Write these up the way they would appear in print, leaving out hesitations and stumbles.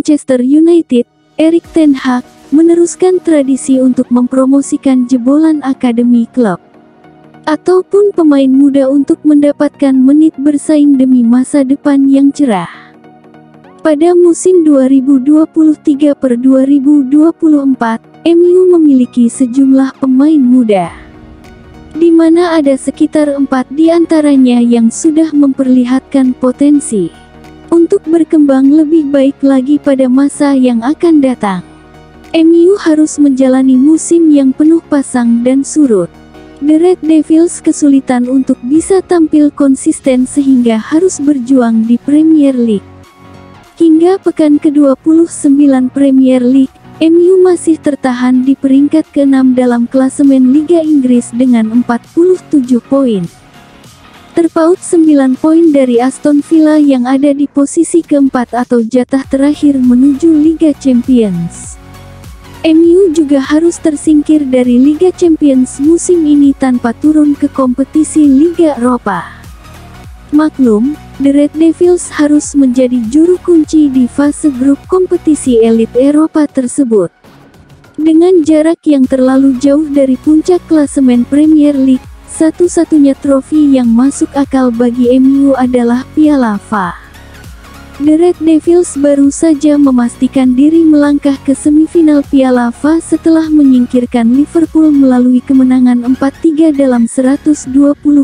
Manchester United, Erik ten Hag, meneruskan tradisi untuk mempromosikan jebolan akademi klub ataupun pemain muda untuk mendapatkan menit bersaing demi masa depan yang cerah. Pada musim 2023/2024, MU memiliki sejumlah pemain muda, di mana ada sekitar 4 di antaranya yang sudah memperlihatkan potensi untuk berkembang lebih baik lagi pada masa yang akan datang. MU harus menjalani musim yang penuh pasang dan surut. The Red Devils kesulitan untuk bisa tampil konsisten sehingga harus berjuang di Premier League. Hingga pekan ke-29 Premier League, MU masih tertahan di peringkat ke-6 dalam klasemen Liga Inggris dengan 47 poin. Terpaut 9 poin dari Aston Villa yang ada di posisi keempat atau jatah terakhir menuju Liga Champions. MU juga harus tersingkir dari Liga Champions musim ini tanpa turun ke kompetisi Liga Eropa. Maklum, The Red Devils harus menjadi juru kunci di fase grup kompetisi elit Eropa tersebut. Dengan jarak yang terlalu jauh dari puncak klasemen Premier League, satu-satunya trofi yang masuk akal bagi MU adalah Piala FA. The Red Devils baru saja memastikan diri melangkah ke semifinal Piala FA setelah menyingkirkan Liverpool melalui kemenangan 4-3 dalam 120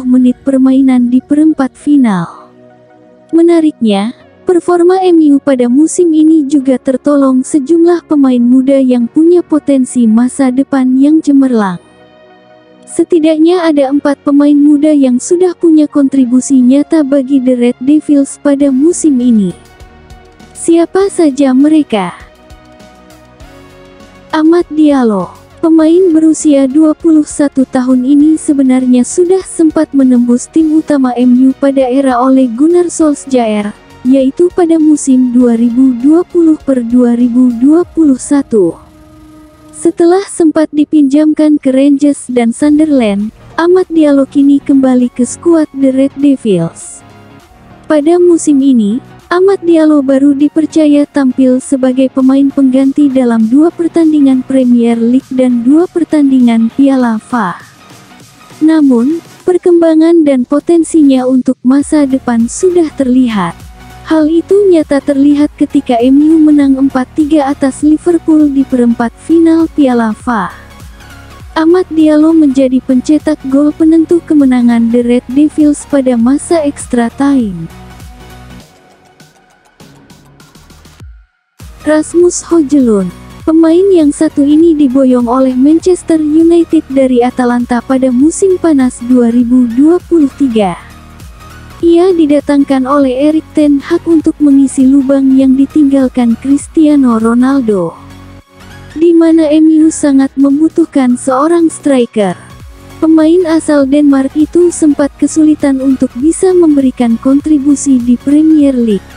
menit permainan di perempat final. Menariknya, performa MU pada musim ini juga tertolong sejumlah pemain muda yang punya potensi masa depan yang cemerlang. Setidaknya ada 4 pemain muda yang sudah punya kontribusi nyata bagi The Red Devils pada musim ini. Siapa saja mereka? Amad Diallo, pemain berusia 21 tahun ini sebenarnya sudah sempat menembus tim utama MU pada era Ole Gunnar Solskjaer, yaitu pada musim 2020/2021. Setelah sempat dipinjamkan ke Rangers dan Sunderland, Amad Diallo kini kembali ke skuad The Red Devils. Pada musim ini, Amad Diallo baru dipercaya tampil sebagai pemain pengganti dalam 2 pertandingan Premier League dan 2 pertandingan Piala FA. Namun, perkembangan dan potensinya untuk masa depan sudah terlihat. Hal itu nyata terlihat ketika MU menang 4-3 atas Liverpool di perempat final Piala FA. Amad Diallo menjadi pencetak gol penentu kemenangan The Red Devils pada masa extra time. Rasmus Højlund, pemain yang satu ini diboyong oleh Manchester United dari Atalanta pada musim panas 2023. Ia didatangkan oleh Erik ten Hag untuk mengisi lubang yang ditinggalkan Cristiano Ronaldo, di mana MU sangat membutuhkan seorang striker. Pemain asal Denmark itu sempat kesulitan untuk bisa memberikan kontribusi di Premier League.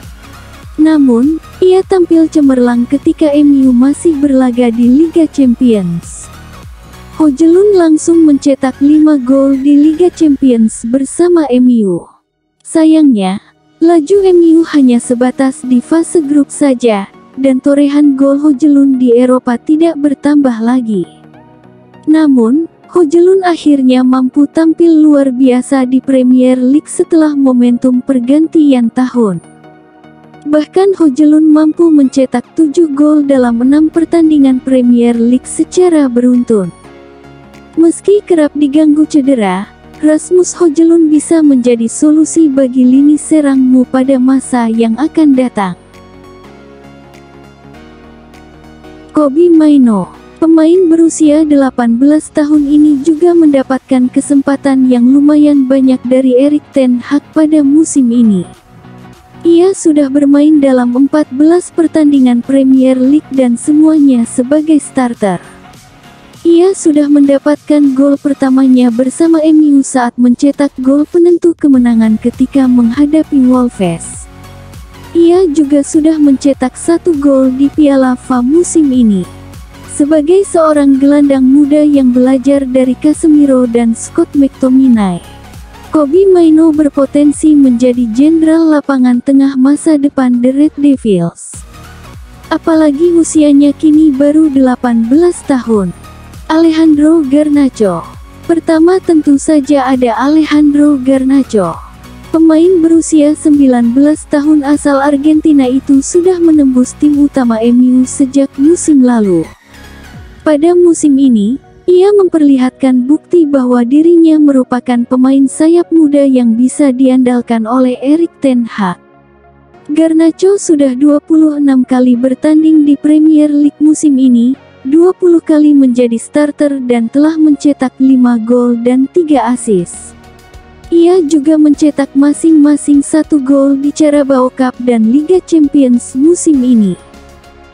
Namun, ia tampil cemerlang ketika MU masih berlaga di Liga Champions. Højlund langsung mencetak 5 gol di Liga Champions bersama MU. Sayangnya, laju MU hanya sebatas di fase grup saja, dan torehan gol Højlund di Eropa tidak bertambah lagi. Namun, Højlund akhirnya mampu tampil luar biasa di Premier League setelah momentum pergantian tahun. Bahkan Højlund mampu mencetak 7 gol dalam 6 pertandingan Premier League secara beruntun. Meski kerap diganggu cedera, Rasmus Højlund bisa menjadi solusi bagi lini serangmu pada masa yang akan datang. Kobbie Mainoo, pemain berusia 18 tahun ini juga mendapatkan kesempatan yang lumayan banyak dari Erik ten Hag pada musim ini. Ia sudah bermain dalam 14 pertandingan Premier League dan semuanya sebagai starter. Ia sudah mendapatkan gol pertamanya bersama MU saat mencetak gol penentu kemenangan ketika menghadapi Wolves. Ia juga sudah mencetak 1 gol di Piala FA musim ini. Sebagai seorang gelandang muda yang belajar dari Casemiro dan Scott McTominay, Kobbie Mainoo berpotensi menjadi jenderal lapangan tengah masa depan The Red Devils. Apalagi usianya kini baru 18 tahun. Alejandro Garnacho. Pertama tentu saja ada Alejandro Garnacho. Pemain berusia 19 tahun asal Argentina itu sudah menembus tim utama MU sejak musim lalu. Pada musim ini, ia memperlihatkan bukti bahwa dirinya merupakan pemain sayap muda yang bisa diandalkan oleh Erik ten Hag. Garnacho sudah 26 kali bertanding di Premier League musim ini, 20 kali menjadi starter dan telah mencetak 5 gol dan 3 assist. Ia juga mencetak masing-masing 1 gol di Carabao Cup dan Liga Champions musim ini.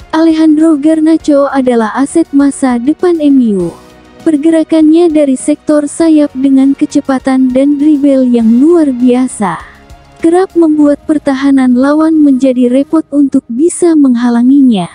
Alejandro Garnacho adalah aset masa depan MU. Pergerakannya dari sektor sayap dengan kecepatan dan dribble yang luar biasa kerap membuat pertahanan lawan menjadi repot untuk bisa menghalanginya.